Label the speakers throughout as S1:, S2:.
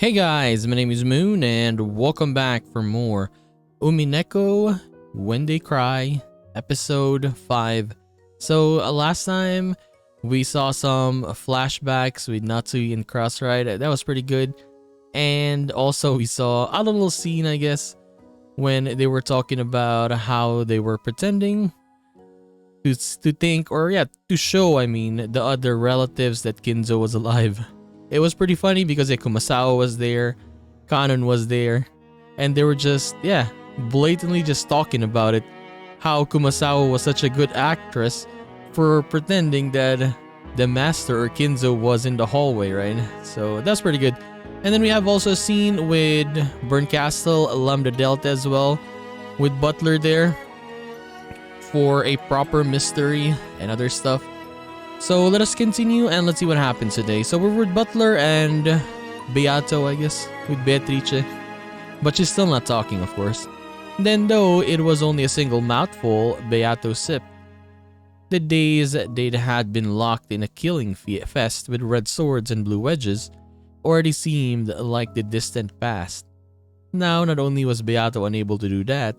S1: Hey guys, my name is Moon and welcome back for more Umineko When They Cry episode 5. So last time we saw some flashbacks with Natsui and Crossride. That was pretty good. And also we saw a little scene, I guess, when they were talking about how they were pretending to think, or yeah, to show, I mean, the other relatives that Kinzo was alive. It was pretty funny because Kumasawa was there, Kanon was there, and they were just, yeah, blatantly just talking about it. How Kumasawa was such a good actress for pretending that the master or Kinzo was in the hallway, right? So that's pretty good. And then we have also a scene with Burn Castle, Lambda Delta as well, with Butler there for a proper mystery and other stuff. So let us continue and let's see what happens today. So we're with Butler and Beato, I guess, with Beatrice. But she's still not talking, of course. Then though it was only a single mouthful, Beato sipped. The days they'd had been locked in a killing fest with red swords and blue wedges already seemed like the distant past. Now not only was Beato unable to do that,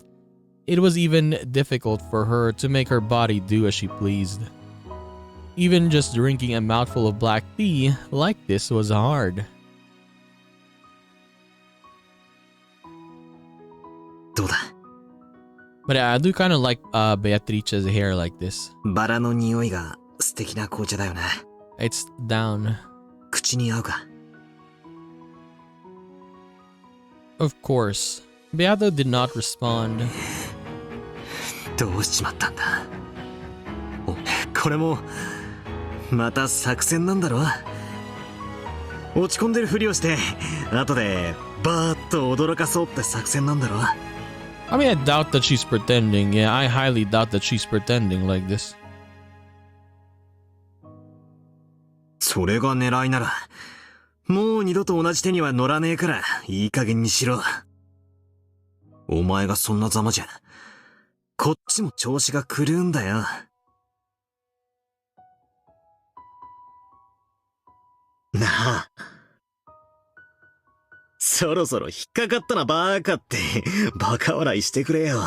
S1: it was even difficult for her to make her body do as she pleased. Even just drinking a mouthful of black tea like this was hard. But I do kind of like Beatrice's hair like this. It's down. Of course, Beato did not respond.
S2: どうしちまったんだ。これもまた作戦なんだろ。落ち込んでるふりをして後でバーッと驚かそうって作戦なんだろ。
S1: I mean, I doubt that she's pretending. Yeah, I highly doubt that she's pretending like this.
S2: それが狙いならもう二度と同じ手には乗らねえからいい加減にしろ。お前がそんなざまじゃこっちも調子が狂うんだよ。なあ。そろそろ引っかかったなバーカってバカ笑いしてくれよ。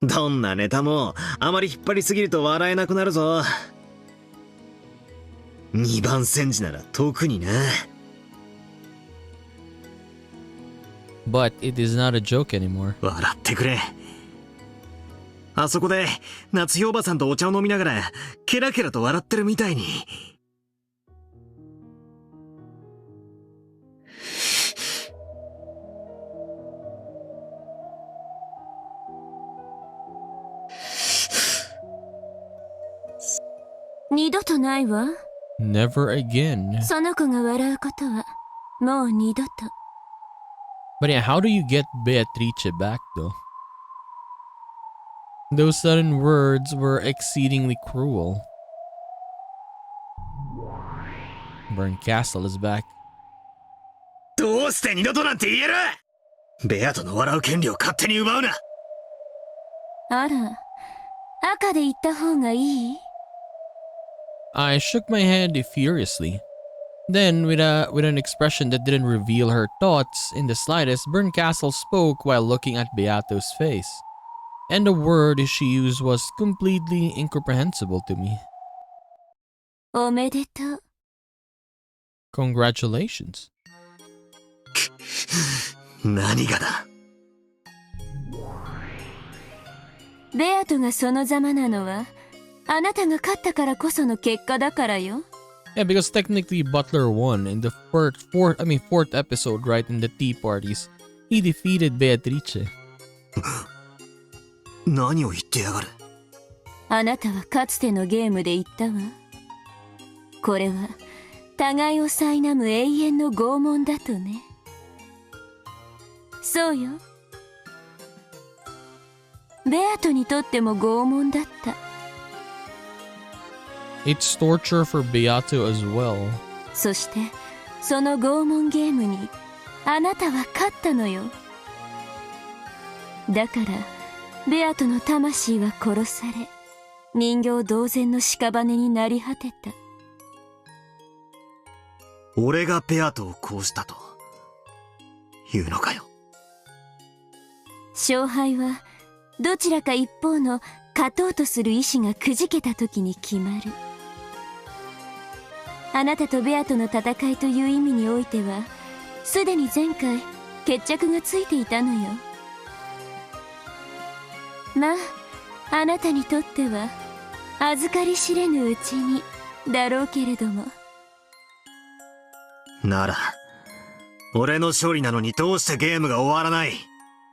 S2: どんなネタもあまり引っ張りすぎると笑えなくなるぞ。二番煎じなら特にな。
S1: But it is not a joke anymore.
S2: 笑ってくれ。あそこで夏日おばさんとお茶を飲みながらケラケラと笑ってるみたいに。
S3: 二度とないわ。
S1: Never again.
S3: その子が笑うことはもう二度と。
S1: But yeah, how do you get Beatrice back though? Those sudden words were exceedingly cruel. Burn Castle is back.
S2: どうして二度となんて言える？ベアトの笑う権利を勝手に奪うな。
S3: あら、赤で言った方がいい？
S1: I shook my head furiously. Then, with an expression that didn't reveal her thoughts in the slightest, Burn Castle spoke while looking at Beato's face. And the word she used was completely incomprehensible to me.
S3: おめでとう。
S1: Congratulations.
S2: 何がだ？
S3: ベアトがそのざまなのはあなたが勝ったからこその結果だからよ。
S1: Yeah, because technically Butler won in the fourth episode, right? In the tea parties, he defeated Beatrice.
S2: 何を言ってやがる。
S3: あなたはかつてのゲームで言ったわ。これは互いを苛む永遠の拷問だとね。そうよ。ベアトにとっても拷問だった。
S1: It's torture for Beato as well.
S3: そしてその拷問ゲームにあなたは勝ったのよ。だからベアトの魂は殺され人形同然の屍になり果てた。
S2: 俺がベアトを殺したと。言うのかよ。
S3: 勝敗はどちらか一方の勝とうとする意志がくじけた時に決まる。あなたとベアとの戦いという意味においてはすでに前回決着がついていたのよ。まああなたにとっては預かり知れぬうちにだろうけれども。
S2: なら俺の勝利なのにどうしてゲームが終わらない？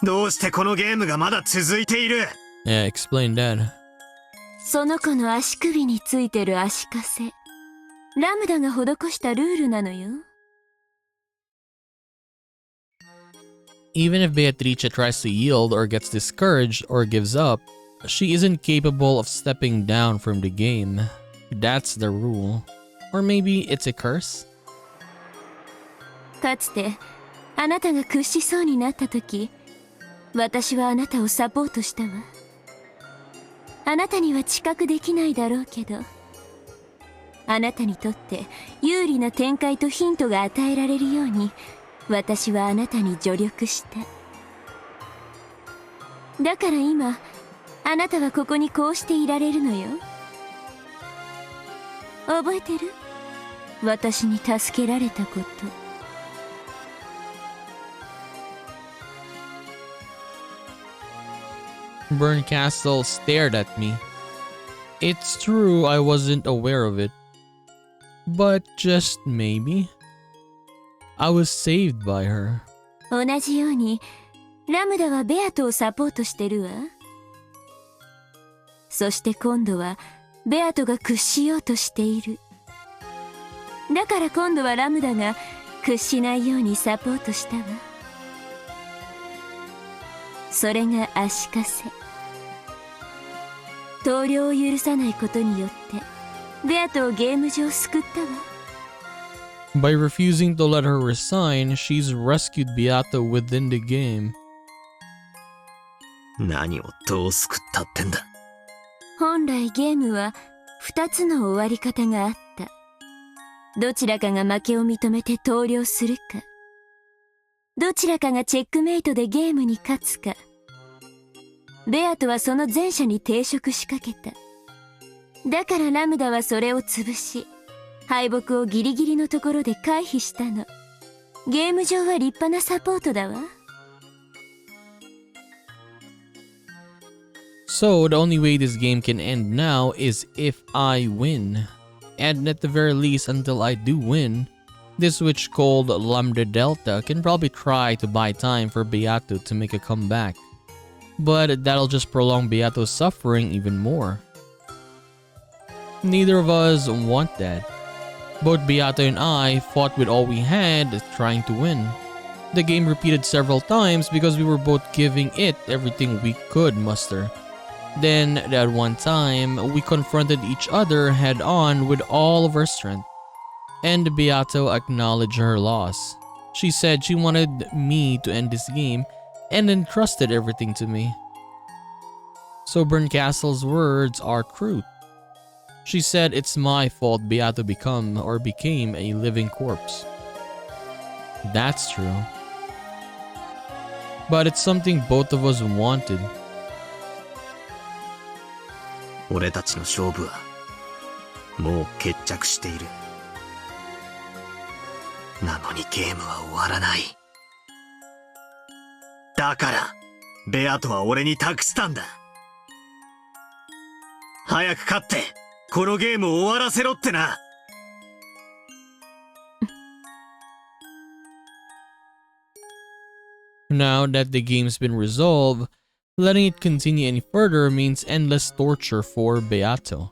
S2: どうしてこのゲームがまだ続いている？
S1: Yeah, explain that.
S3: その子の足首についてる足かせ、ラムダが施したルールなのよ。
S1: Even if Beatrice tries to yield or gets discouraged or gives up, she isn't capable of stepping down from the game. That's the rule. Or maybe it's a curse?
S3: かつてあなたが屈しそうになった時、私はあなたをサポートしたわ。あなたには知覚できないだろうけど、あなたにとって有利な展開とヒントが与えられるように私はあなたに助力した。だから今あなたはここにこうしていられるのよ。覚えてる？私に助けられたこと。
S1: Berncastle stared at me. It's true I wasn't aware of it. But just maybe, I was saved by her.
S3: 同じようにラムダはベアトをサポートしてるわ。そして今度はベアトが屈しようとしている。だから今度はラムダが屈しないようにサポートしたわ。それが足かせ。投了を許さないことによってベアトをゲーム上救ったわ。
S1: By refusing to let her resign, she's rescued Beato within the game.
S2: 何をどう救ったってんだ。
S3: 本来ゲームは2つの終わり方があった。どちらかが負けを認めて投了するか、どちらかがチェックメイトでゲームに勝つか。ベアトはその前者に抵触しかけた。だからラムダはそれを潰し、敗北をギリギリのところで回避したの。ゲーム上は立派なサポートだわ。
S1: So the only way this game can end now is if I win. And at the very least, until I do win, this witch called Lambda Delta can probably try to buy time for Beato to make a comeback. But that'll just prolong Beato's suffering even more. Neither of us want that. Both Beato and I fought with all we had trying to win. The game repeated several times because we were both giving it everything we could muster. Then, that one time, we confronted each other head on with all of our strength. And Beato acknowledged her loss. She said she wanted me to end this game and entrusted everything to me. So Berncastle's words are true. She said it's my fault Beato became a living corpse. That's true. But it's something both of us wanted.
S2: 俺たちの勝負はもう決着している。なのにゲームは終わらない。だからベアトは俺に託したんだ。早く勝ってこのゲームを終わらせろってな。
S1: Now that the game's been resolved, letting it continue any further means endless torture for Beato.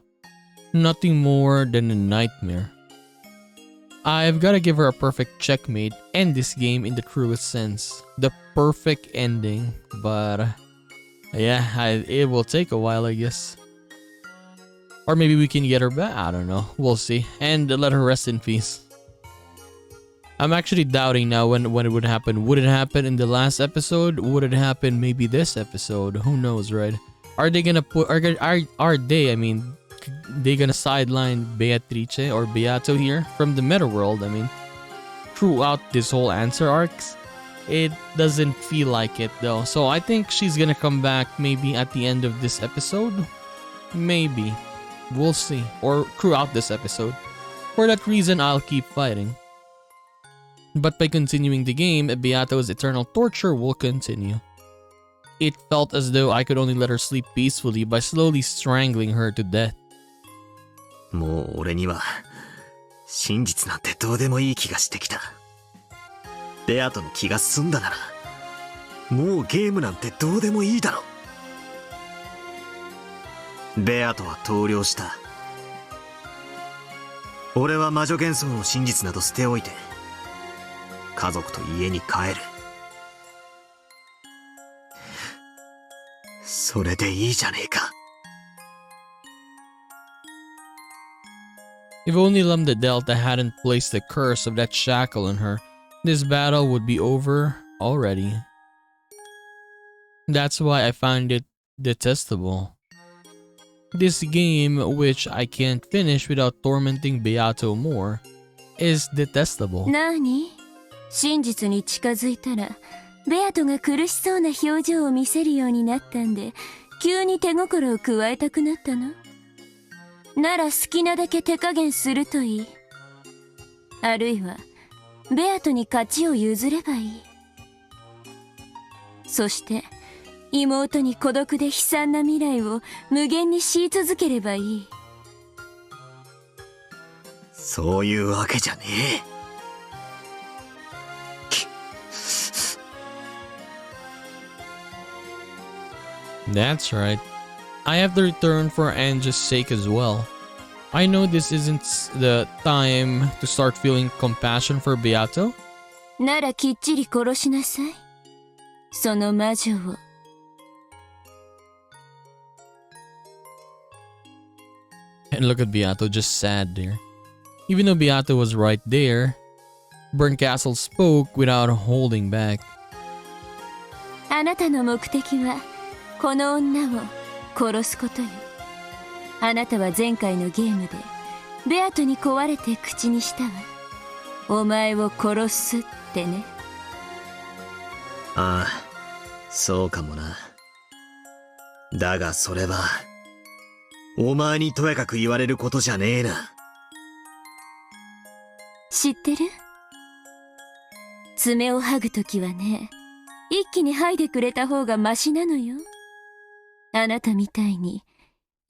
S1: Nothing more than a nightmare. I've gotta give her a perfect checkmate, end this game in the truest sense. The perfect ending, but yeah, it will take a while, I guess. Or maybe we can get her back, I don't know, we'll see. And let her rest in peace. I'm actually doubting now when it would happen. Would it happen in the last episode? Would it happen maybe this episode? Who knows, right? Are they gonna put, they gonna sideline Beatrice or Beato here from the meta world? I mean, throughout this whole answer arcs? It doesn't feel like it though. So I think she's gonna come back maybe at the end of this episode. Maybe. We'll see. Or throughout this episode. For that reason, I'll keep fighting. But by continuing the game, Beato's eternal torture will continue. It felt as though I could only let her sleep peacefully by slowly strangling her to death.
S2: もう俺には真実なんてどうでもいい気がしてきた。ベアとの気が済んだならもうゲームなんてどうでもいいだろ。ベアとは投了した。俺は魔女幻想の真実など捨ておいて家族と家に帰る。それでいいじゃねえか。
S1: If only Lambda Delta hadn't placed the curse of that shackle on her, this battle would be over already. That's why I find it detestable. This game, which I can't finish without tormenting Beato more, is detestable.
S3: 何？真実に近づいたらベアトが苦しそうな表情を見せるようになったんで急に手心を加えたくなったの？なら好きなだけ手加減するといい。あるいはベアトに勝ちを譲ればいい。そして妹に孤独で悲惨な未来を無限に強い続ければいい。
S2: そういうわけじゃねえ。
S1: That's right. I have to return for Anja's sake as well. I know this isn't the time to start feeling compassion for Beato.
S3: ならきっちり殺しなさい。その魔女を。
S1: And look at Beato, just sad there. Even though Beato was right there, Burncastle spoke without holding back.
S3: あなたの目的はこの女を殺すことよ。あなたは前回のゲームでベアトに壊れて口にしたわ。お前を殺すってね。
S2: ああ、そうかもな。だがそれはお前にとやかく言われることじゃねえな。
S3: 知ってる？爪を剥ぐときはね、一気に剥いでくれた方がマシなのよ。あなたみたいに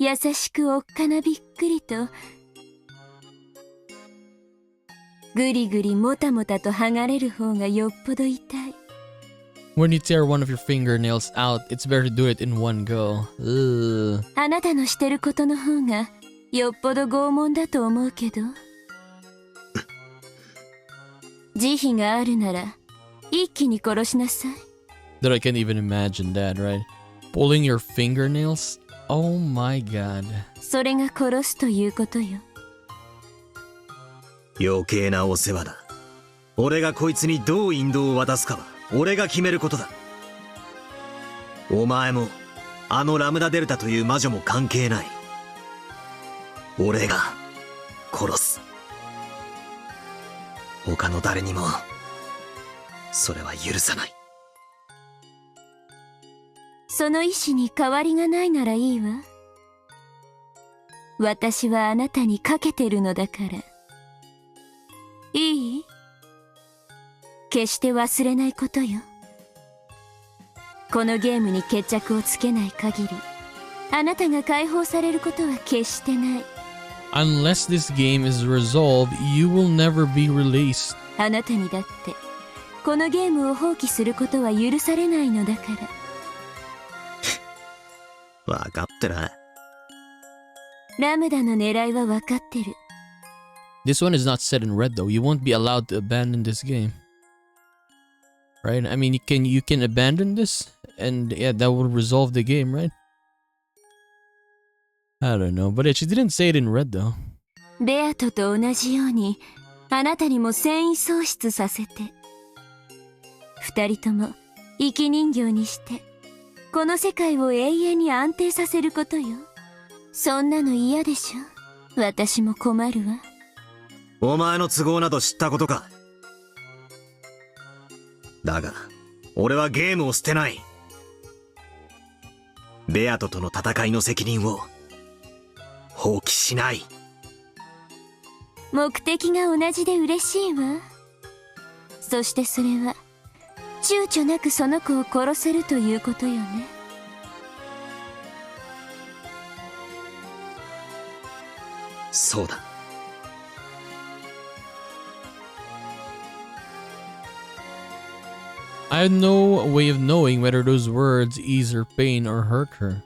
S3: 優しくおっかなびっくりとぐりぐりもたもたと剥がれる方がよっぽど痛い。
S1: When you tear one of your fingernails out, it's better to do it in one go. Ugh.
S3: あなたのしてることの方がよっぽど拷問だと思うけど。慈悲があるなら一気に殺しなさい。
S1: That I can't even imagine that, right? Pulling your fingernails? Oh my god.
S3: それが殺すということよ。
S2: 余計なお世話だ。俺がこいつにどう引導を渡すかは俺が決めることだ。お前もあのラムダデルタという魔女も関係ない。俺が殺す。他の誰にもそれは許さない。
S3: その意志に変わりがないならいいわ。私はあなたにかけてるのだから。いい？決して忘れないことよ。このゲームに決着をつけない限り、あなたが解放されることは決してない。
S1: Unless this game is resolved, you will never be released.
S3: あなたにだって、このゲームを放棄することは許されないのだから。
S2: わかってな。
S3: ラムダの狙いはわかってる。
S1: This one is not set in red though. You won't be allowed to abandon this game. Right? I mean, you can abandon this and yeah, that will resolve the game, right? I don't know, but yeah, she didn't say it in red though.
S3: ベアトと同じように、あなたにも繊維喪失させて。二人とも生き人形にして、この世界を永遠に安定させることよ。そんなの嫌でしょ？私も困るわ。
S2: お前の都合など知ったことか。だが、俺はゲームを捨てない。ベアトとの戦いの責任を放棄しない。
S3: 目的が同じで嬉しいわ。そしてそれは躊躇なくその子を殺せるということよね。
S2: そうだ。
S1: I had no way of knowing whether those words ease her pain or hurt her.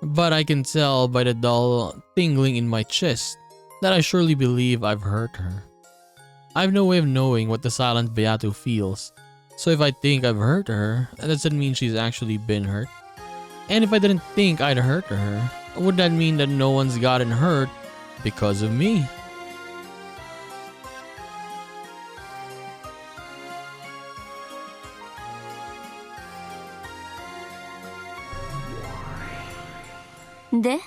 S1: But I can tell by the dull tingling in my chest that I surely believe I've hurt her. I have no way of knowing what the silent Beato feels, so if I think I've hurt her, that doesn't mean she's actually been hurt. And if I didn't think I'd hurt her, would that mean that no one's gotten hurt because of me?
S3: De?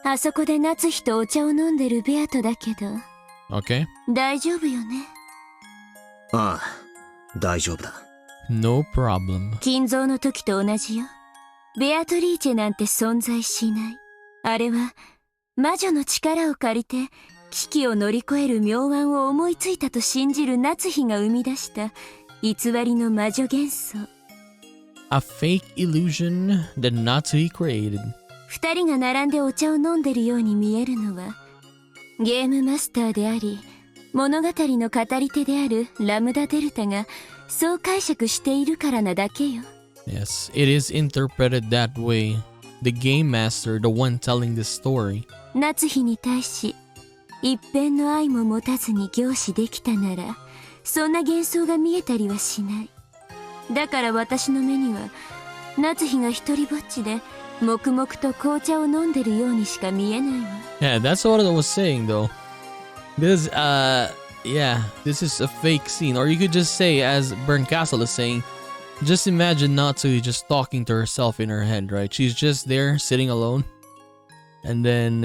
S3: あそこで夏日とお茶を飲んでるベアトだけど。
S1: Okay.
S3: 大丈夫よね。
S2: ああ、大丈夫だ。
S1: No problem.
S3: 金蔵の時と同じよ。ベアトリーチェなんて存在しない。あれは魔女の力を借りて危機を乗り越える妙案を思いついたと信じる夏日が生み出した偽りの魔女幻想。
S1: A fake illusion that Natsuhi created.
S3: 二人が並んでお茶を飲んでるように見えるのはゲームマスターであり物語の語り手であるラムダデルタがそう解釈しているからなだけよ。
S1: Yes, it is interpreted that way. The game master, the one telling the story.
S3: 夏日に対し一片の愛も持たずに凝視できたならそんな幻想が見えたりはしない。だから私の目には夏日が一人ぼっちで黙々と紅茶を飲んでるようにしか見えないわ。
S1: Yeah, that's what I was saying though. This, this is a fake scene. Or you could just say, as Burn Castle is saying, just imagine Natsui just talking to herself in her head, right? She's just there, sitting alone. And then,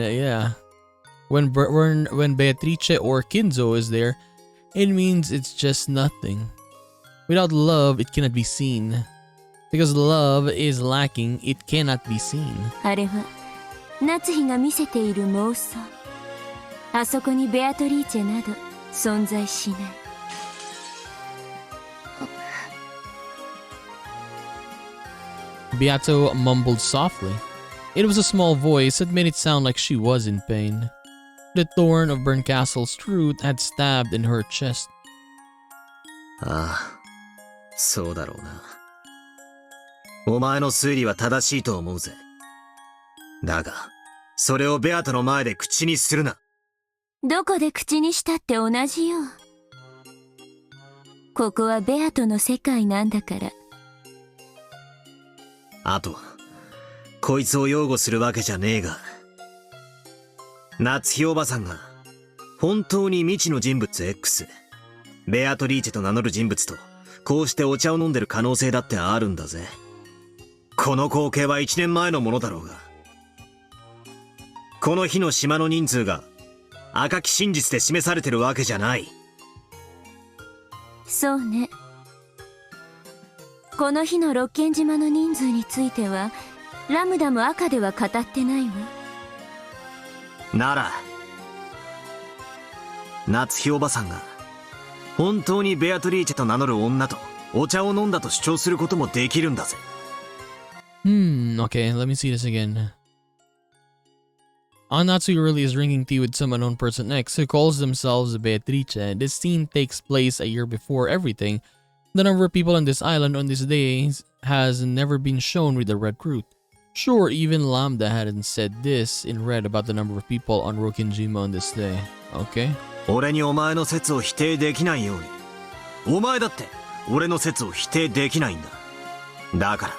S1: when Beatrice or Kinzo is there, it means it's just nothing. Without love, it cannot be seen. Because love is lacking, it cannot be seen.
S3: あれは夏日が見せている妄想。あそこにベアトリーチェなど存在しない。
S1: Beato mumbled softly. It was a small voice that made it sound like she was in pain. The thorn of Berncastle's truth had stabbed in her chest.
S2: ああ、そうだろうな。お前の推理は正しいと思うぜ。だが、それをベアトの前で口にするな。
S3: どこで口にしたって同じよ。ここはベアトの世界なんだから。
S2: あと、こいつを擁護するわけじゃねえが。夏日おばさんが、本当に未知の人物 X、ベアトリーチェと名乗る人物と、こうしてお茶を飲んでる可能性だってあるんだぜ。この光景は1年前のものだろうが。この日の島の人数が赤き真実で示されてるわけじゃない。
S3: そうね。この日の六軒島の人数についてはラムダも赤では語ってないわ。
S2: なら夏日おばさんが本当にベアトリーチェと名乗る女とお茶を飲んだと主張することもできるんだぜ。
S1: Okay, let me see this again. Natsui really is drinking tea with some unknown person X who calls themselves Beatrice. This scene takes place a year before everything. The number of people on this island on this day has never been shown with the red root. Sure, even Lambda hadn't said this in red about the number of people on Rokinjima on this day. Okay.
S2: 俺にお前の説を否定できないように。お前だって俺の説を否定できないんだ。だから、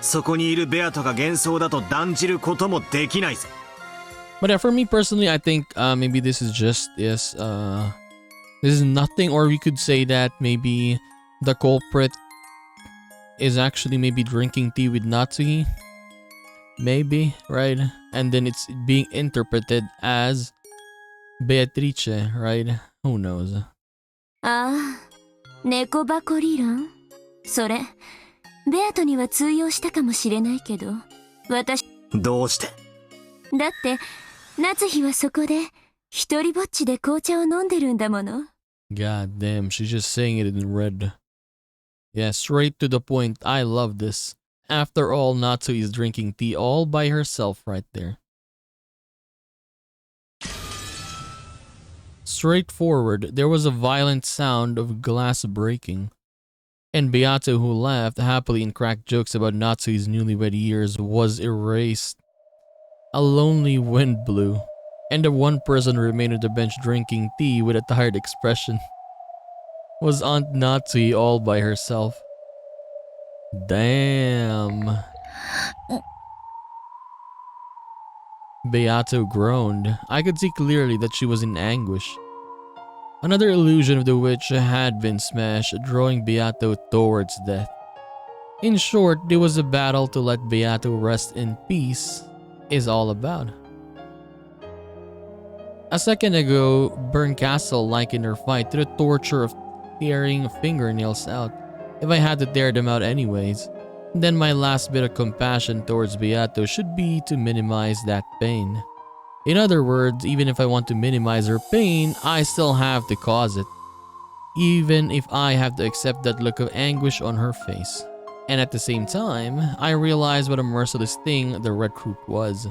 S2: そこにいるベアトが幻想だと断じることもできないぜ。
S1: But yeah, for me personally, I think maybe this is just this is nothing, or we could say that maybe the culprit is actually maybe drinking tea with Natsuhi. Maybe, right? And then it's being interpreted as Beatrice, right? Who knows?
S3: ああ、猫箱理論？それ、ベアトには通用したかもしれないけど、私、
S2: どうして？
S3: だって、夏日はそこで、一人ぼっちで紅茶を飲んでるんだもの。
S1: God damn, she's just saying it in red. Yeah, straight to the point. I love this. After all, Natsu is drinking tea all by herself right there. Straightforward, there was a violent sound of glass breaking. And Beato, who laughed happily and cracked jokes about Natsu's newlywed years, was erased. A lonely wind blew, and the one person who remained on the bench drinking tea with a tired expression was Aunt Natsui all by herself. Damn. Beato groaned. I could see clearly that she was in anguish. Another illusion of the witch had been smashed, drawing Beato towards death. In short, it was a battle to let Beato rest in peace is all about. A second ago, Berncastle likened her fight to the torture of tearing fingernails out. If I had to tear them out anyways, then my last bit of compassion towards Beato should be to minimize that pain. In other words, even if I want to minimize her pain, I still have to cause it. Even if I have to accept that look of anguish on her face. And at the same time, I realized what a merciless thing the recruit was.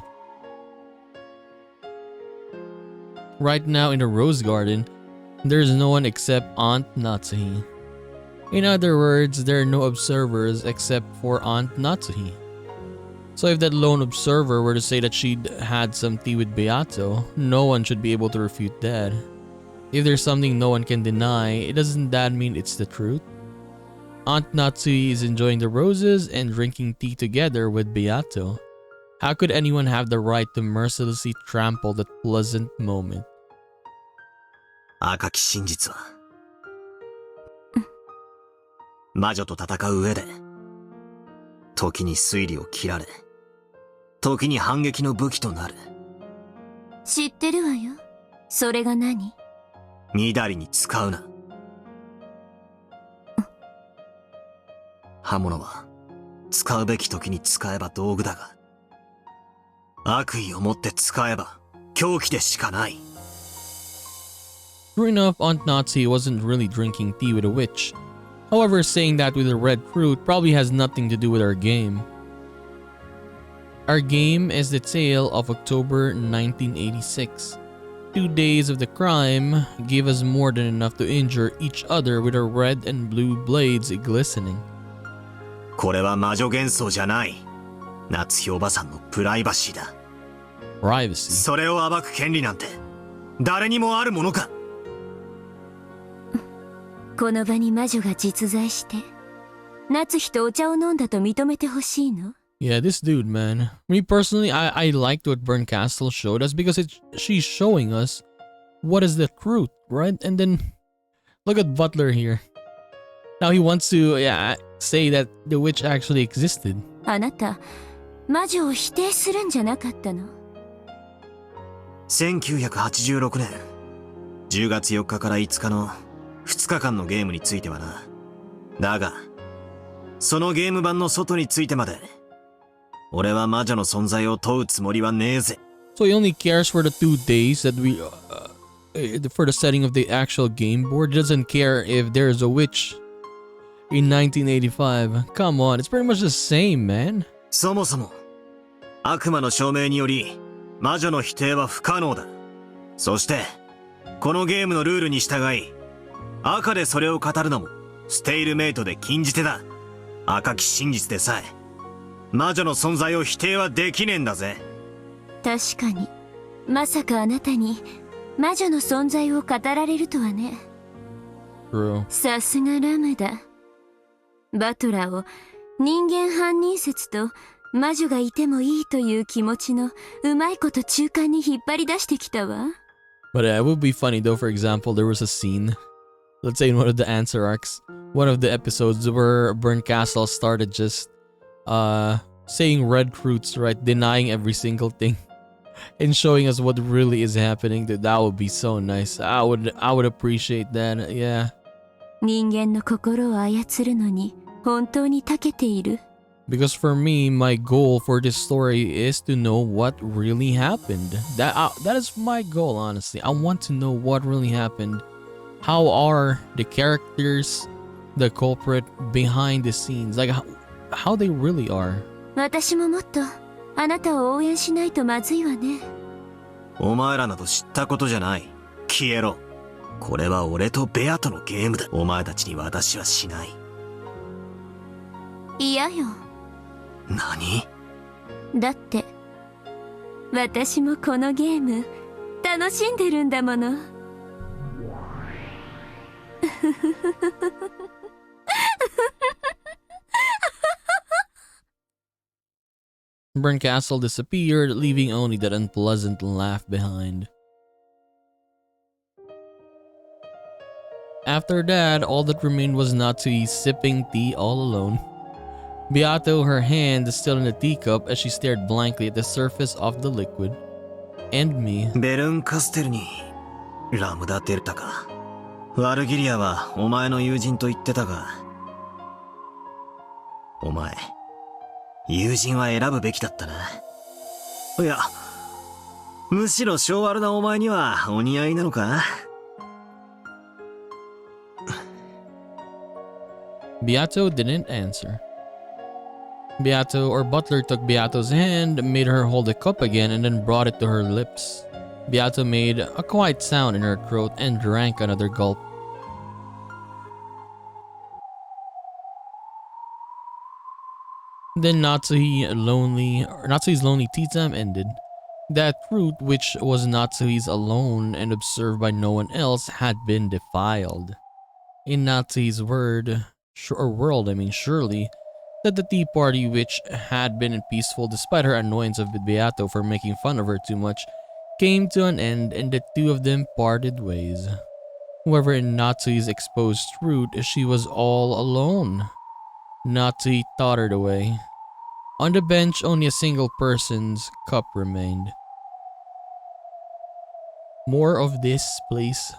S1: Right now in the Rose Garden, there's no one except Aunt Natsuhi. In other words, there are no observers except for Aunt Natsuhi. So if that lone observer were to say that she'd had some tea with Beato, no one should be able to refute that. If there's something no one can deny, doesn't that mean it's the truth? Aunt Natsui is enjoying the roses and drinking tea together with Beato. How could anyone have the right to mercilessly trample that pleasant moment?
S2: 赤き真実は魔女と戦う上で時に推理を切られ時に反撃の武器となる。
S3: 知ってるわよ。それが何？
S2: みだりに使うな。刃物は使うべき時に使えば道具だが、悪意を持って使えば凶器でしかない。
S1: True enough, Aunt Nazi wasn't really drinking tea with a witch. However, saying that with a red fruit probably has nothing to do with our game. Our game is the tale of October 1986. 2 days of the crime gave us more than enough to injure each other with our red and blue blades glistening.
S2: これは魔女幻想じゃない。夏日おばさんのプライバシーだ。
S1: Privacy.
S2: それを暴く権利なんて誰にもあるものか。
S3: この場に魔女が実在して、夏日とお茶を飲んだと認めてほしいの？
S1: Yeah, this dude, man. Me personally, I liked what Berncastle showed us because she's showing us what is the truth, right? And then look at Butler here. Now he wants to say that the witch actually existed.
S3: あなた、魔女を否定するんじゃなかったの
S2: ？1986年10月4日から5日の2日間のゲームについてはな。だが、そのゲーム版の外についてまで、俺は魔女の存在を問うつもりはねえぜ。
S1: So he only cares for the 2 days that we, for the setting of the actual game board. He doesn't care if there's a witch in 1985. Come on, it's pretty much the same, man.
S2: そもそも、悪魔の証明により、魔女の否定は不可能だ。そして、このゲームのルールに従い、赤でそれを語るのも、ステイルメイトで禁じ手だ。赤き真実でさえ、魔女の存在を否定はできねえんだぜ。
S3: 確かに、まさかあなたに魔女の存在を語られるとはね。
S1: True.
S3: さすがラムだ。バトラーを人間犯人説と魔女がいてもいいという気持ちのうまいこと中間に引っ張り出してきたわ。
S1: But it would be funny though, for example, there was a scene, let's say in one of the answer arcs, one of the episodes where Berncastle started just saying red fruits, right? Denying every single thing and showing us what really is happening. That would be so nice. I would appreciate that. Yeah.
S3: 人間の心を操るのに本当に長けている。
S1: Because for me, my goal for this story is to know what really happened. That is my goal, honestly. I want to know what really happened. How are the characters, the culprit behind the scenes, like how they really are.
S3: 私ももっとあなたを応援しないとまずいわね。
S2: お前らなど知ったことじゃない。消えろ。これは俺とベアとのゲームだ。お前たちに私はしない。
S3: 嫌よ。
S2: 何？
S3: だって私もこのゲーム楽しんでるんだもの。
S1: Castle disappeared, leaving only that unpleasant laugh behind. After that, all that remained was Natsui sipping tea all alone. Beato, her hand still in the teacup as she stared blankly at the surface of the liquid. And me.
S2: ベルンカステルにラムダデルタか。ワルギリアはお前の友人と言ってたが、お前友人は選ぶべきだったな。いや、むしろ性悪なお前にはお似合いなのか。
S1: Beato didn't answer. Beato, or Butler, took Beato's hand, made her hold the cup again, and then brought it to her lips. Beato made a quiet sound in her throat and drank another gulp. Then Natsui's lonely tea time ended. That fruit, which was Natsui's alone and observed by no one else, had been defiled. In Natsui's world, surely, that the tea party, which had been peaceful despite her annoyance of Beato for making fun of her too much, came to an end and the two of them parted ways. However, in Natsui's exposed fruit, she was all alone. Natsui tottered away. On the bench, only a single person's cup remained. More of this, please.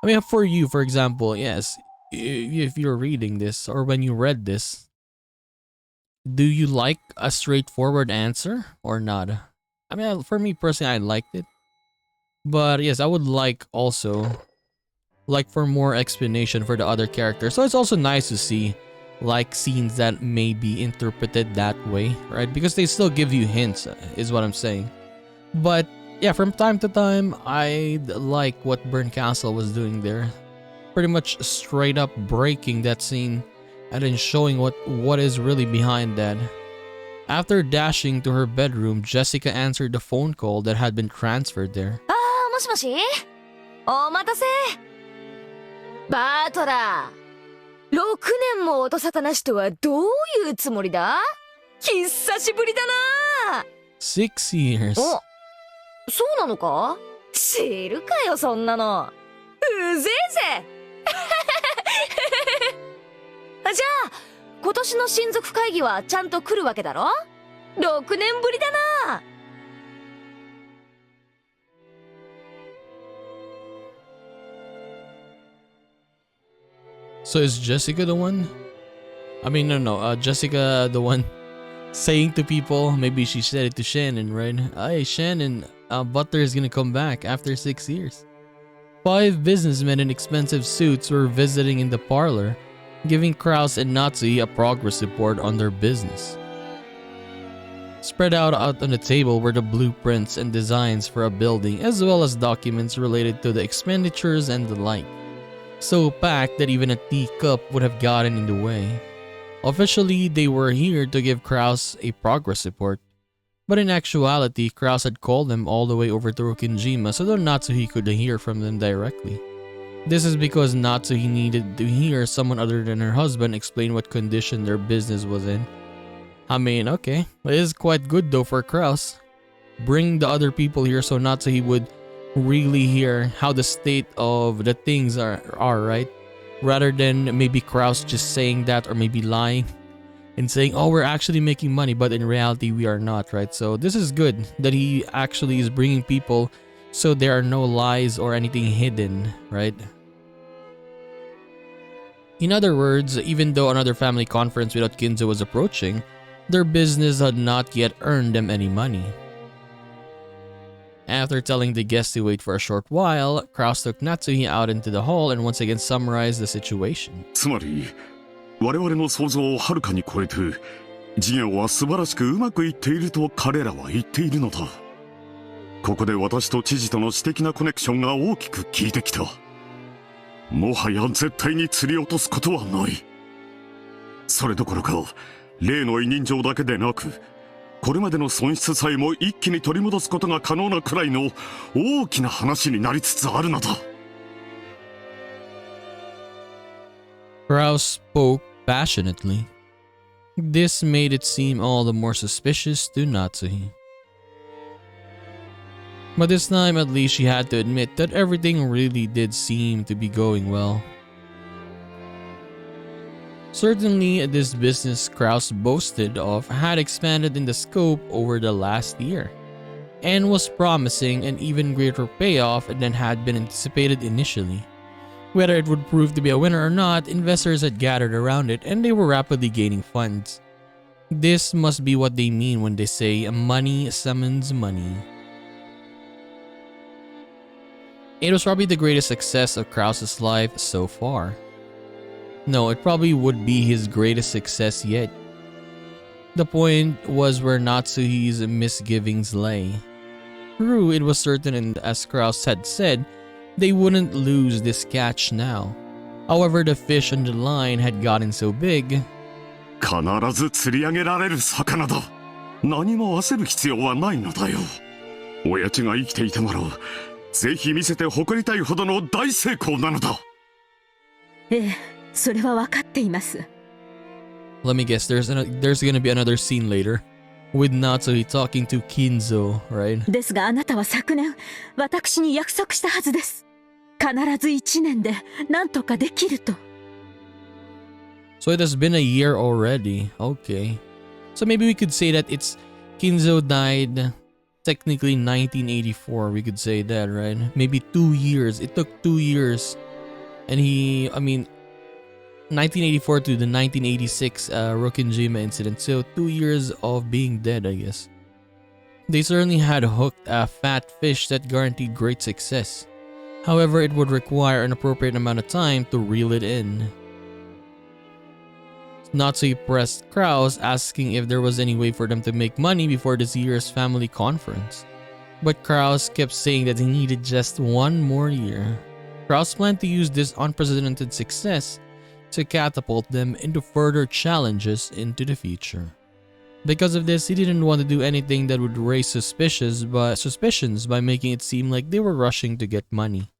S1: I mean, for you, for example, yes, if you're reading this or when you read this, do you like a straightforward answer or not? I mean, for me personally, I liked it. But yes, I would like also, like for more explanation for the other characters. So it's also nice to see like scenes that may be interpreted that way, right? Because they still give you hints, is what I'm saying. But yeah, from time to time, I like what Burn Castle was doing there. Pretty much straight up breaking that scene and then showing what is really behind that. After dashing to her bedroom, Jessica answered the phone call that had been transferred there.
S4: もしもし？お待たせ。バートラー。6年も音沙汰なしとはどういうつもりだ？久しぶりだな。
S1: 6 years.
S4: お、そうなのか？知るかよそんなの。うぜえぜ。じゃあ今年の親族会議はちゃんと来るわけだろ？6年ぶりだな。
S1: So is Jessica the one? I mean, no, Jessica the one saying to people, maybe she said it to Shannon, right? Hey, Shannon, Butler is gonna come back after 6 years. 5 businessmen in expensive suits were visiting in the parlor, giving Kraus and Natsui a progress report on their business. Spread out on the table were the blueprints and designs for a building, as well as documents related to the expenditures and the like. So packed that even a teacup would have gotten in the way. Officially, they were here to give Kraus a progress report. But in actuality, Kraus had called them all the way over to Rokinjima so that Natsuhi could hear from them directly. This is because Natsuhi needed to hear someone other than her husband explain what condition their business was in. I mean, okay, it is quite good though for Kraus. Bring the other people here so Natsuhi would really hear how the state of the things are, right? Rather than maybe Kraus just saying that or maybe lying and saying, oh, we're actually making money, but in reality we are not, right? So this is good that he actually is bringing people so there are no lies or anything hidden, right? In other words, even though another family conference without Kinzo was approaching, their business had not yet earned them any money. After telling the guests to wait for a short while, Kraus took Natsuhi out into the hall and once again summarized the situation.
S5: つまり我々の想像をはるかに超えて事業は素晴らしくうまくいっていると彼らは言っているのだ。ここで私と知事との私的なコネクションが大きく効いてきた。もはや絶対に釣り落とすことはない。それどころか例の委任状だけでなくこれまでの損失さえも一気に取り戻すことが可能なくらいの大きな話になりつつあるのだ。
S1: Kraus spoke passionately. This made it seem all the more suspicious to Natsuhi. But this time at least she had to admit that everything really did seem to be going well. Certainly, this business Kraus boasted of had expanded in the scope over the last year, and was promising an even greater payoff than had been anticipated initially. Whether it would prove to be a winner or not, investors had gathered around it and they were rapidly gaining funds. This must be what they mean when they say money summons money. It was probably the greatest success of Kraus's life so far. No, it probably would be his greatest success yet. The point was where Natsuhi's misgivings lay. True, it was certain, and as Kraus had said, they wouldn't lose this catch now. However, the fish on the line had gotten so big.
S5: 必ず釣り上げられる魚だ。何も焦る必要はないのだよ。親父が生きていたなら、ぜひ見せて誇りたいほどの大成功なのだ。
S6: ええ、それは分かっています。
S1: Let me guess, there's gonna be another scene later with Natsuhi talking to Kinzo, right?
S6: ですがあなたは昨年、私に約束したはずです。必ず1年で何とかできると。
S1: So it has been a year already. Okay. So maybe we could say that it's Kinzo died technically 1984. We could say that, right? Maybe 2 years. It took 2 years. And 1984 to the 1986 Rokinjima incident. So 2 years of being dead, I guess. They certainly had hooked a fat fish that guaranteed great success. However, it would require an appropriate amount of time to reel it in. Natsuhi pressed Kraus, asking if there was any way for them to make money before this year's family conference. But Kraus kept saying that he needed just 1 more year. Kraus planned to use this unprecedented success to catapult them into further challenges into the future. Because of this, he didn't want to do anything that would raise suspicions by making it seem like they were rushing to get money.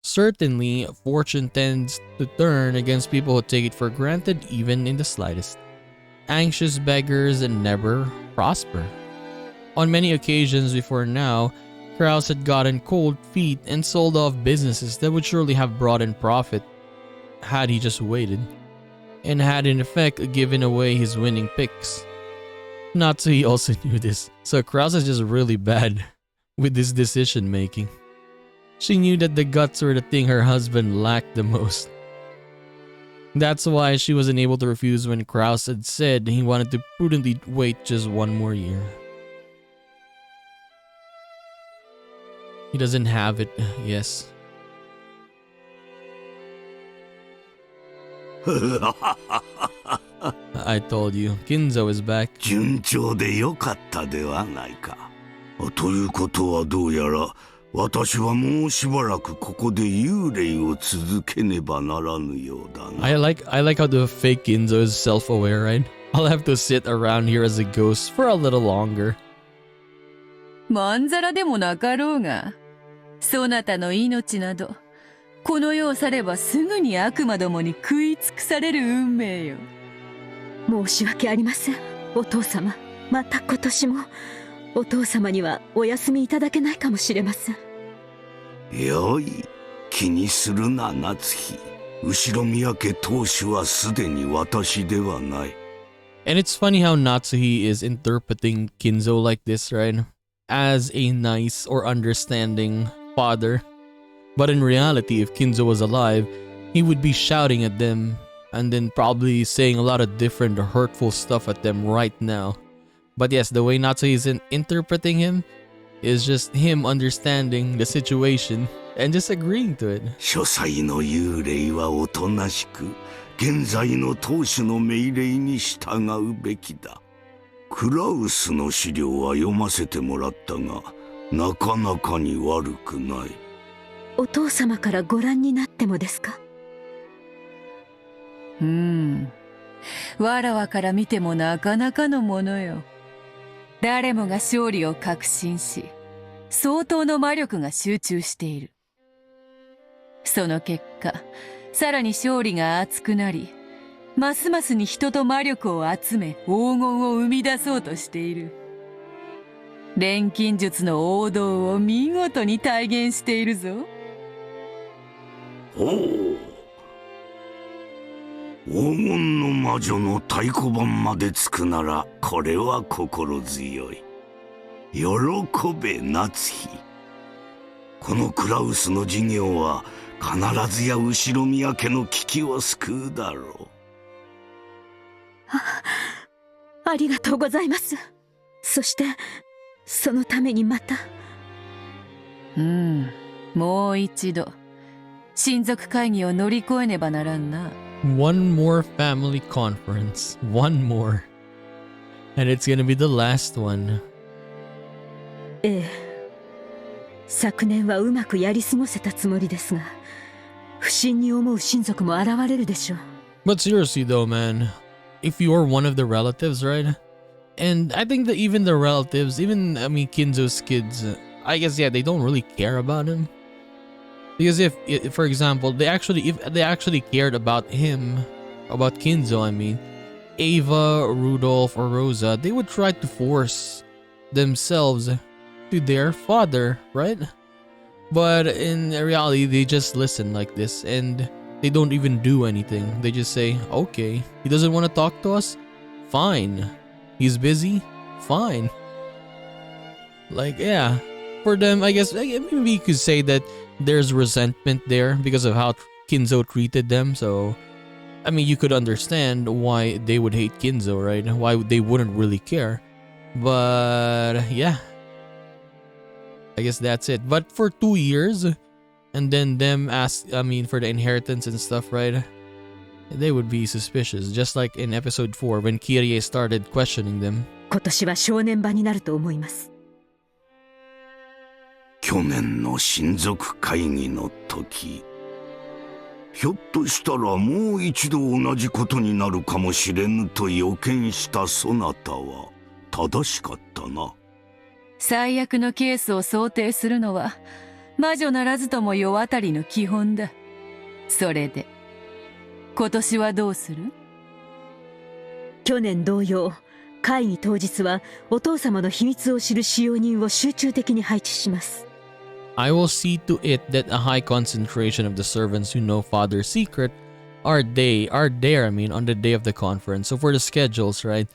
S1: Certainly, fortune tends to turn against people who take it for granted even in the slightest. Anxious beggars never prosper. On many occasions before now, Kraus had gotten cold feet and sold off businesses that would surely have brought in profit had he just waited, and had in effect given away his winning picks. Natsuhi also knew this, so Kraus is just really bad with this decision making. She knew that the guts were the thing her husband lacked the most. That's why she wasn't able to refuse when Kraus had said he wanted to prudently wait just 1 more year. He doesn't have it, yes. I told you, Kinzo is back.
S7: 順調でよかったではないか。ということはどうやら私はもうしばらくここで幽霊を続けねばならぬようだな。
S1: I like how the fake Kinzo is self-aware, right? I'll have to sit around here as a ghost for a little longer.
S6: まんざらでもなかろうが、そなたの命など、この世を去ればすぐに悪魔どもに食い尽くされる運命よ。申し訳ありません、お父様。また今年もお父様にはお休みいただけないかもしれません。
S7: よい、気にするな夏日。後ろ宮家当主はすでに私ではない。
S1: And it's funny how Natsuhi is interpreting Kinzo like this, right? As a nice or understanding father. But in reality, if Kinzo was alive, he would be shouting at them and then probably saying a lot of different hurtful stuff at them right now. But yes, the way Natsu is interpreting him is just him understanding the situation and just agreeing to it.
S7: 書斎の幽霊はおとなしく現在の当主の命令に従うべきだ。クラウスの資料は読ませてもらったが、なかなかに悪くない。
S3: お父様からご覧になってもですか？
S6: わらわから見てもなかなかのものよ。誰もが勝利を確信し、相当の魔力が集中している。その結果、さらに勝利が熱くなり、ますますに人と魔力を集め黄金を生み出そうとしている。錬金術の王道を見事に体現しているぞ。
S7: おお。黄金の魔女の太鼓判までつくならこれは心強い。喜べ夏日。このクラウスの事業は必ずや後ろ宮家の危機を救うだろう。
S3: ありがとうございます。そしてそのためにまた。
S6: もう一度親族会議を乗り越えねばならんな。
S1: One more family conference. One more. And it's gonna be the last one.
S3: ええ。昨年はうまくやり過ごせたつもりですが、不審に思う親族も現れるでしょう。
S1: But seriously though, man, if you're one of the relatives, right? And I think that even the relatives, even, I mean, Kinzo's kids, I guess, yeah, they don't really care about him. Because if, for example, if they actually cared about him, about Kinzo, I mean, Ava, Rudolph, or Rosa, they would try to force themselves to their father, right? But in reality, they just listen like this and they don't even do anything. They just say, okay, he doesn't want to talk to us? Fine. He's busy? Fine. Like, yeah. For them, I guess, maybe you could say that there's resentment there because of how Kinzo treated them. So, I mean, you could understand why they would hate Kinzo, right? Why they wouldn't really care. But, yeah. I guess that's it. But for 2 years, and then them ask, I mean, for the inheritance and stuff, right? They would be suspicious. Just like in episode 4 when Kirie started questioning them.
S3: 今年は正念場になると思います。
S7: 去年の親族会議の時、ひょっとしたらもう一度同じことになるかもしれぬと予見したそなたは正しかったな。
S6: 最悪のケースを想定するのは魔女ならずとも世渡りの基本だ。それで今年はどうする？
S3: 去年同様、会議当日はお父様の秘密を知る使用人を集中的に配置します。
S1: I will see to it that a high concentration of the servants who know Father's secret are there, I mean, on the day of the conference. So for the schedules, right?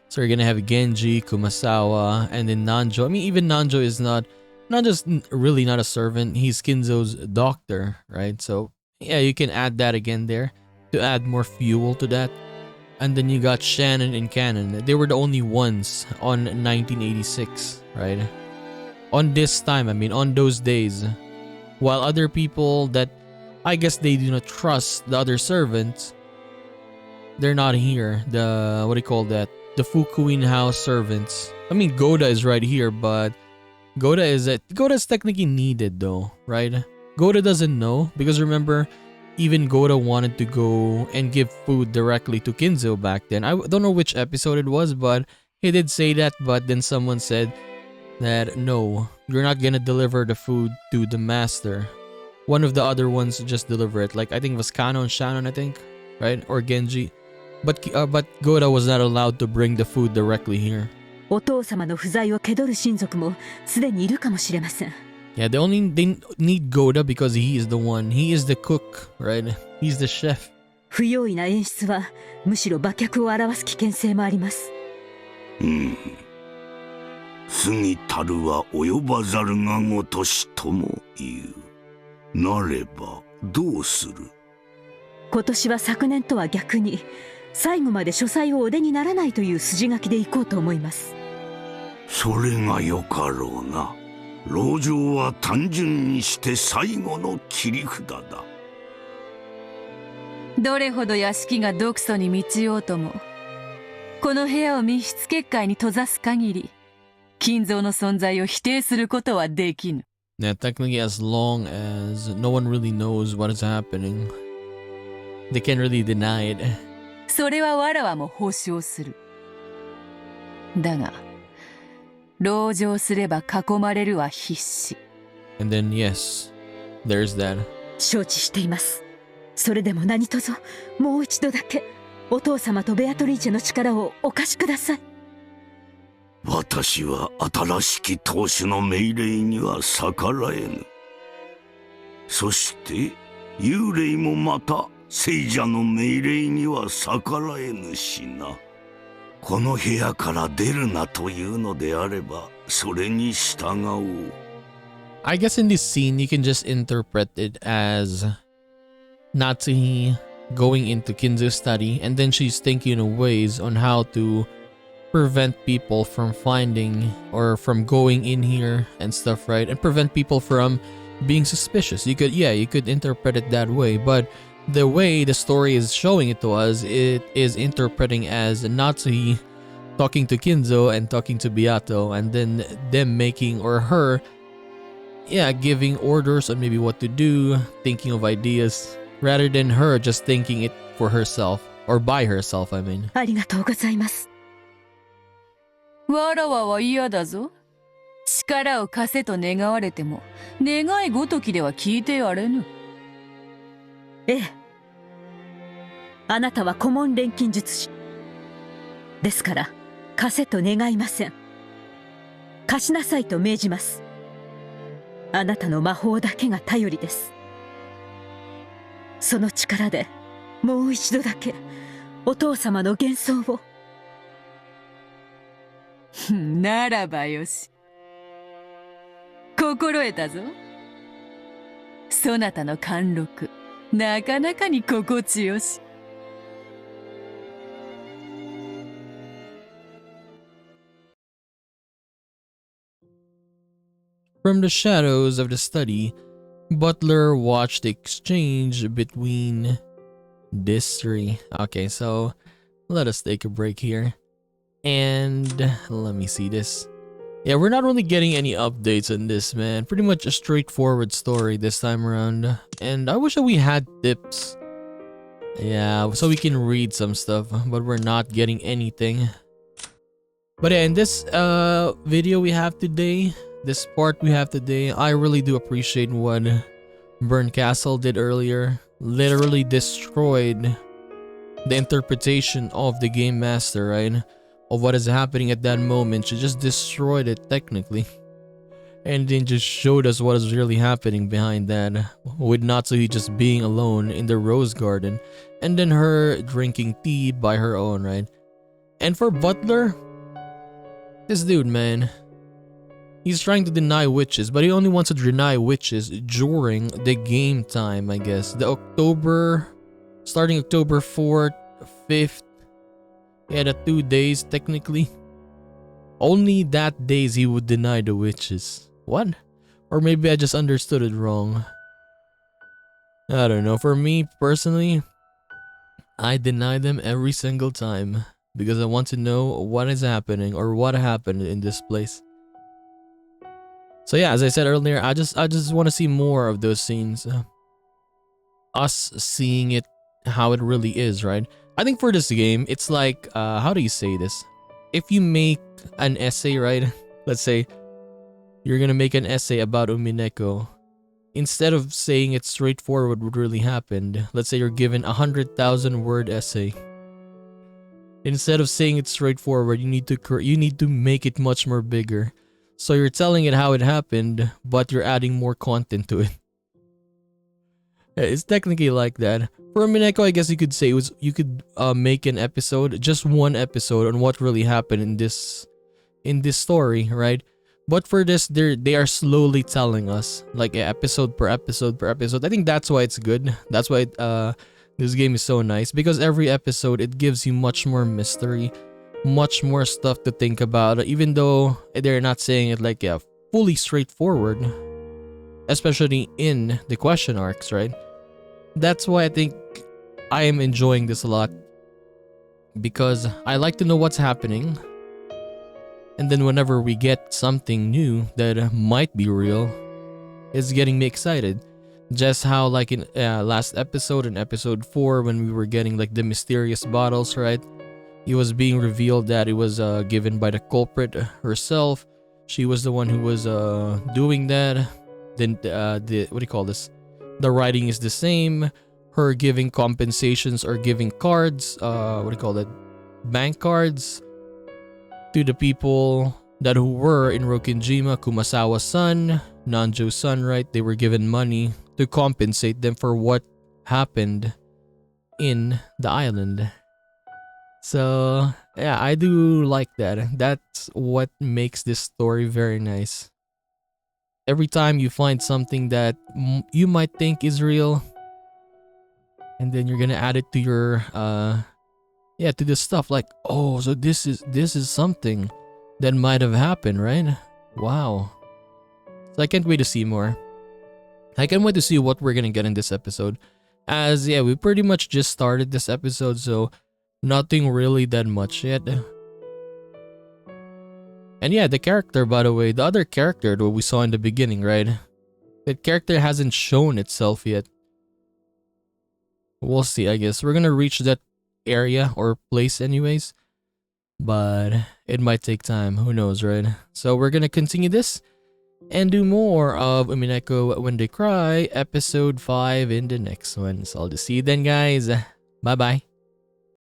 S1: So you're gonna have Genji, Kumasawa, and then Nanjo. I mean, even Nanjo is not just really not a servant. He's Kinzo's doctor, right? So yeah, you can add that again there to add more fuel to that. And then you got Shannon and Cannon. They were the only ones on 1986, right? On this time, I mean, on those days. While other people that I guess they do not trust the other servants, they're not here. The, what do you call that? The Fukuin house servants. I mean, Goda is right here, but Goda's technically needed though, right? Goda doesn't know because remember, even Goda wanted to go and give food directly to Kinzo back then. I don't know which episode it was, but he did say that, but then someone said that no, you're not gonna deliver the food to the master. One of the other ones just deliver it. Like I think it was Kano and Shannon, I think, right? Or Genji. But Goda was not allowed to bring the food directly here.
S3: お父様の不在を気取る親族もすでにいるかもしれません。
S1: Yeah, they need Goda because he is the one. He is the cook, right? He's the chef.
S3: 不用意な演出はむしろ馬脚を表す危険性もあります。
S7: 過ぎたるは及ばざるがごとしとも言う。なればどうする？
S8: 今年は昨年とは逆に最後まで書斎をお出にならないという筋書きでいこうと思います。
S7: それがよかろうな。籠城は単純にして最後の切り札だ。
S6: どれほど屋敷が毒素に満ちようとも、この部屋を密室結界に閉ざす限り、金蔵の存在を否定することはできぬ。
S1: Yeah, technically, as long as no one really knows what is happening, they can't really deny it.
S6: それはわらわも保証する。だが、籠城すれば囲まれるは必至。
S1: And then, yes, there's that.
S8: 承知しています。それでも何卒もう一度だけお父様とベアトリーチェの力をお貸しください。
S7: 私は新しき当主の命令には逆らえぬ。そして幽霊もまた聖者の命令には逆らえぬしな。この部屋から出るなというのであればそれに従おう。
S1: I guess in this scene, you can just interpret it as Natsuhi going into Kinzu's study, and then she's thinking of ways on how to prevent people from finding or from going in here and stuff, right? And prevent people from being suspicious. You could interpret it that way, but the way the story is showing it to us, it is interpreting as Natsuhi talking to Kinzo and talking to Beato, and then them making, or her, giving orders on maybe what to do, thinking of ideas, rather than her just thinking it for herself, or by herself, I mean.
S8: ありがとうございます。
S6: わらわは嫌だぞ。力を貸せと願われても、願いごときでは聞いてやれぬ。
S8: ええ。あなたは顧問錬金術師。ですから、貸せと願いません。貸しなさいと命じます。あなたの魔法だけが頼りです。その力で、もう一度だけ、お父様の幻想を。
S6: ならばよし。心得たぞ。そなたの貫禄、なかなかに心地よし。
S1: From the shadows of the study, Butler watched the exchange between these three. Okay, so let us take a break here. And let me see this. Yeah, we're not really getting any updates on this, man. Pretty much a straightforward story this time around. And I wish that we had tips. Yeah, so we can read some stuff, but we're not getting anything. But yeah, in this video we have today, this part we have today, I really do appreciate what Burn Castle did earlier. Literally destroyed the interpretation of the game master, right? Of what is happening at that moment. She just destroyed it technically. And then just showed us what is really happening behind that. With Natsuhi just being alone in the rose garden. And then her drinking tea by her own, right? And for Butler, this dude, man, he's trying to deny witches, but he only wants to deny witches during the game time, I guess. Starting October 4th, 5th, yeah, the 2 days technically. Only that days he would deny the witches. What? Or maybe I just understood it wrong. I don't know. For me personally, I deny them every single time because I want to know what is happening or what happened in this place. So yeah, as I said earlier, I just want to see more of those scenes. Us seeing it how it really is, right? I think for this game, it's like, how do you say this? If you make an essay, right? Let's say you're gonna make an essay about Umineko. Instead of saying it straightforward what really happened, let's say you're given 100,000 word essay. Instead of saying it straightforward, you need to make it much more bigger. So you're telling it how it happened, but you're adding more content to it. It's technically like that. For Umineko, I guess you could say you could make an episode, just one episode on what really happened in this story, right? But for this, they are slowly telling us, like episode per episode per episode. I think that's why it's good. That's why This game is so nice because every episode it gives you much more mystery, much more stuff to think about, even though they're not saying it like fully straightforward, especially in the question arcs, right? That's why I think I am enjoying this a lot, because I like to know what's happening, and then whenever we get something new that might be real, it's getting me excited. Just how like in last episode, in episode 4, when we were getting like the mysterious bottles, right? It was being revealed that it was given by the culprit herself. She was the one who was doing that. Then the what do you call this? The writing is the same. Her giving compensations or giving cards, what do you call that? Bank cards to the people that who were in Rokinjima, Kumasawa's son, Nanjo's son, right? They were given money to compensate them for what happened in the island. So yeah, I do like that. That's what makes this story very nice. Every time you find something that you might think is real, and then you're gonna add it to your to the stuff like, oh, so this is something that might have happened, right? Wow. So I can't wait to see more. I can't wait to see what we're gonna get in this episode. As we pretty much just started this episode, so nothing really that much yet. And yeah, the character, by the way, the other character that we saw in the beginning, right? That character hasn't shown itself yet. We'll see, I guess. We're gonna reach that area or place anyways. But it might take time. Who knows, right? So we're gonna continue this and do more of Umineko When They Cry, episode 5 in the next one. So I'll just see you then, guys. Bye-bye.